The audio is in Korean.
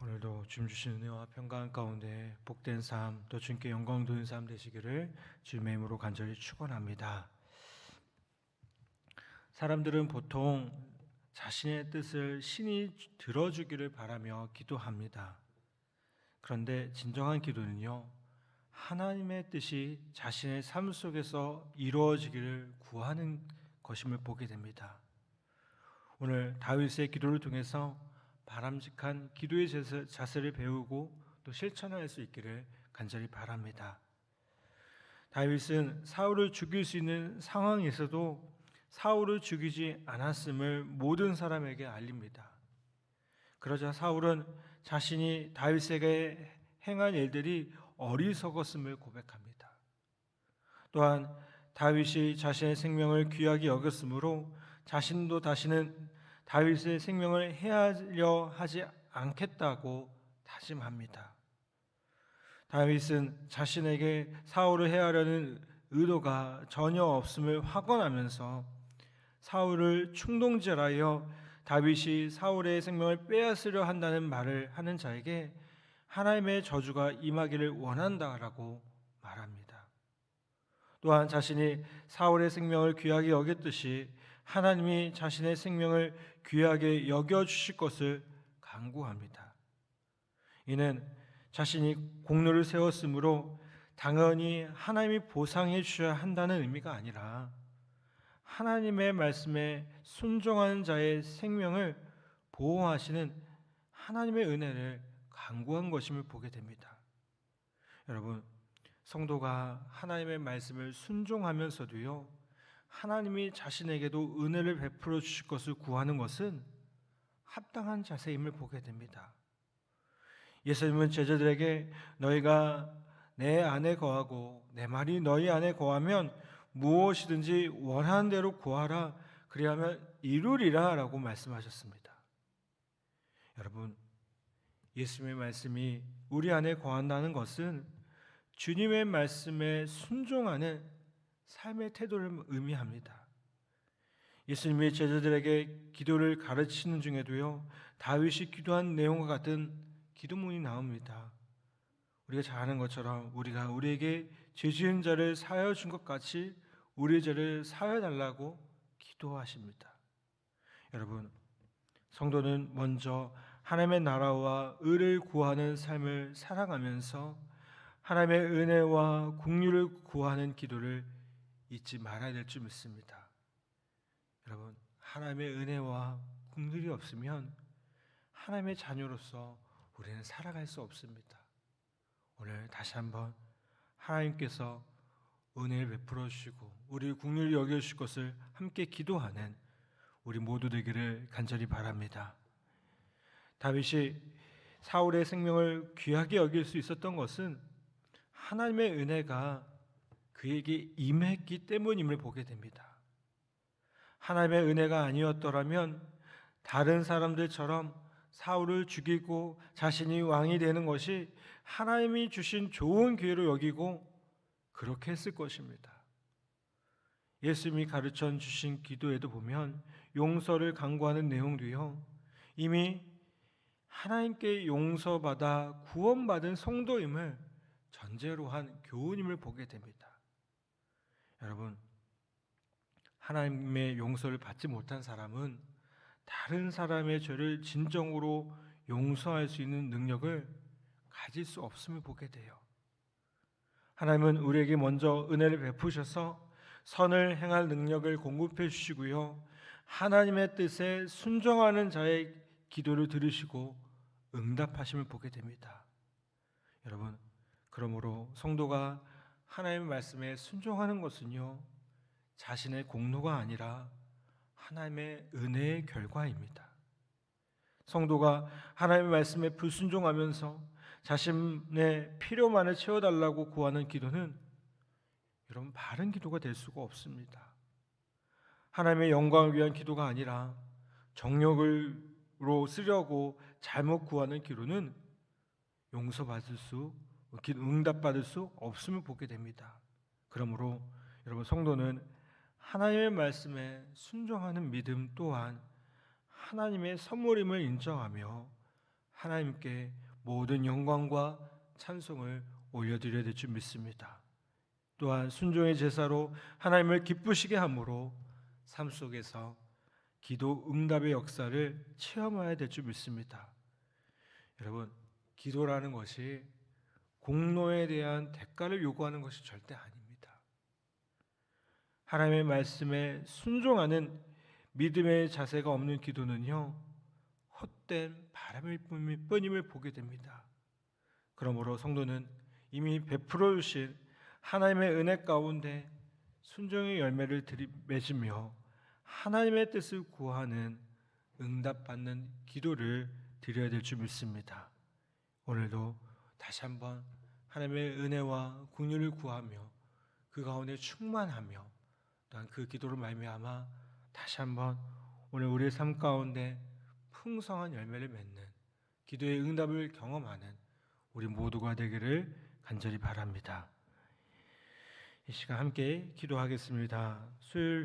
오늘도 주님 주신 은혜와 평강 가운데 복된 삶, 또 주님께 영광 돌리는 삶 되시기를 주님의 이름으로 간절히 축원합니다. 사람들은 보통 자신의 뜻을 신이 들어주기를 바라며 기도합니다. 그런데 진정한 기도는요, 하나님의 뜻이 자신의 삶 속에서 이루어지기를 구하는 것임을 보게 됩니다. 오늘 다윗의 기도를 통해서 바람직한 기도의 자세를 배우고 또 실천할 수 있기를 간절히 바랍니다. 다윗은 사울을 죽일 수 있는 상황에서도 사울을 죽이지 않았음을 모든 사람에게 알립니다. 그러자 사울은 자신이 다윗에게 행한 일들이 어리석었음을 고백합니다. 또한 다윗이 자신의 생명을 귀하게 여겼으므로 자신도 다시는 다윗의 생명을 해하려 하지 않겠다고 다짐합니다. 다윗은 자신에게 사울을 해하려는 의도가 전혀 없음을 확언하면서 사울을 충동질하여 다윗이 사울의 생명을 빼앗으려 한다는 말을 하는 자에게 하나님의 저주가 임하기를 원한다라고 말합니다. 또한 자신이 사울의 생명을 귀하게 여겼듯이 하나님이 자신의 생명을 귀하게 여겨주실 것을 간구합니다. 이는 자신이 공로를 세웠으므로 당연히 하나님이 보상해 주셔야 한다는 의미가 아니라 하나님의 말씀에 순종하는 자의 생명을 보호하시는 하나님의 은혜를 간구한 것임을 보게 됩니다. 여러분, 성도가 하나님의 말씀을 순종하면서도요, 하나님이 자신에게도 은혜를 베풀어 주실 것을 구하는 것은 합당한 자세임을 보게 됩니다. 예수님은 제자들에게 너희가 내 안에 거하고 내 말이 너희 안에 거하면 무엇이든지 원하는 대로 구하라 그리하면 이루리라 라고 말씀하셨습니다. 여러분, 예수님의 말씀이 우리 안에 거한다는 것은 주님의 말씀에 순종하는 삶의 태도를 의미합니다. 예수님이 제자들에게 기도를 가르치는 중에도요, 다윗이 기도한 내용과 같은 기도문이 나옵니다. 우리가 잘 아는 것처럼 우리가 우리에게 죄 지은 자를 사하여 준 것 같이 우리의 죄를 사하여 달라고 기도하십니다. 여러분, 성도는 먼저 하나님의 나라와 의를 구하는 삶을 살아가면서 하나님의 은혜와 긍휼을 구하는 기도를 잊지 말아야 될 줄 믿습니다. 여러분, 하나님의 은혜와 긍휼이 없으면 하나님의 자녀로서 우리는 살아갈 수 없습니다. 오늘 다시 한번 하나님께서 은혜를 베풀어 주시고 우리 긍휼히 여겨 주실 것을 함께 기도하는 우리 모두 되기를 간절히 바랍니다. 다윗이 사울의 생명을 귀하게 여길 수 있었던 것은 하나님의 은혜가 그에게 임했기 때문임을 보게 됩니다. 하나님의 은혜가 아니었더라면 다른 사람들처럼 사울을 죽이고 자신이 왕이 되는 것이 하나님이 주신 좋은 기회로 여기고 그렇게 했을 것입니다. 예수님이 가르쳐 주신 기도에도 보면 용서를 간구하는 내용도요, 이미 하나님께 용서받아 구원받은 성도임을 전제로 한 교훈임을 보게 됩니다. 여러분, 하나님의 용서를 받지 못한 사람은 다른 사람의 죄를 진정으로 용서할 수 있는 능력을 가질 수 없음을 보게 돼요. 하나님은 우리에게 먼저 은혜를 베푸셔서 선을 행할 능력을 공급해 주시고요, 하나님의 뜻에 순종하는 자의 기도를 들으시고 응답하심을 보게 됩니다. 여러분, 그러므로 성도가 하나님의 말씀에 순종하는 것은요, 자신의 공로가 아니라 하나님의 은혜의 결과입니다. 성도가 하나님의 말씀에 불순종하면서 자신의 필요만을 채워달라고 구하는 기도는 여러분, 바른 기도가 될 수가 없습니다. 하나님의 영광을 위한 기도가 아니라 정욕으로 쓰려고 잘못 구하는 기도는 용서받을 수, 응답받을 수 없음을 보게 됩니다. 그러므로 여러분, 성도는 하나님의 말씀에 순종하는 믿음 또한 하나님의 선물임을 인정하며 하나님께 모든 영광과 찬송을 올려드려야 될 줄 믿습니다. 또한 순종의 제사로 하나님을 기쁘시게 함으로 삶 속에서 기도 응답의 역사를 체험해야 될 줄 믿습니다. 여러분, 기도라는 것이 공로에 대한 대가를 요구하는 것이 절대 아닙니다. 하나님의 말씀에 순종하는 믿음의 자세가 없는 기도는요, 헛된 바람일 뿐임을 보게 됩니다. 그러므로 성도는 이미 베풀어 주신 하나님의 은혜 가운데 순종의 열매를 맺으며 하나님의 뜻을 구하는 응답받는 기도를 드려야 될 줄 믿습니다. 오늘도 다시 한번 하나님의 은혜와 긍휼을 구하며 그 가운데 충만하며 또한 그 기도로 말미암아 다시 한번 오늘 우리의 삶 가운데 풍성한 열매를 맺는 기도의 응답을 경험하는 우리 모두가 되기를 간절히 바랍니다. 이 시간 함께 기도하겠습니다. 수요일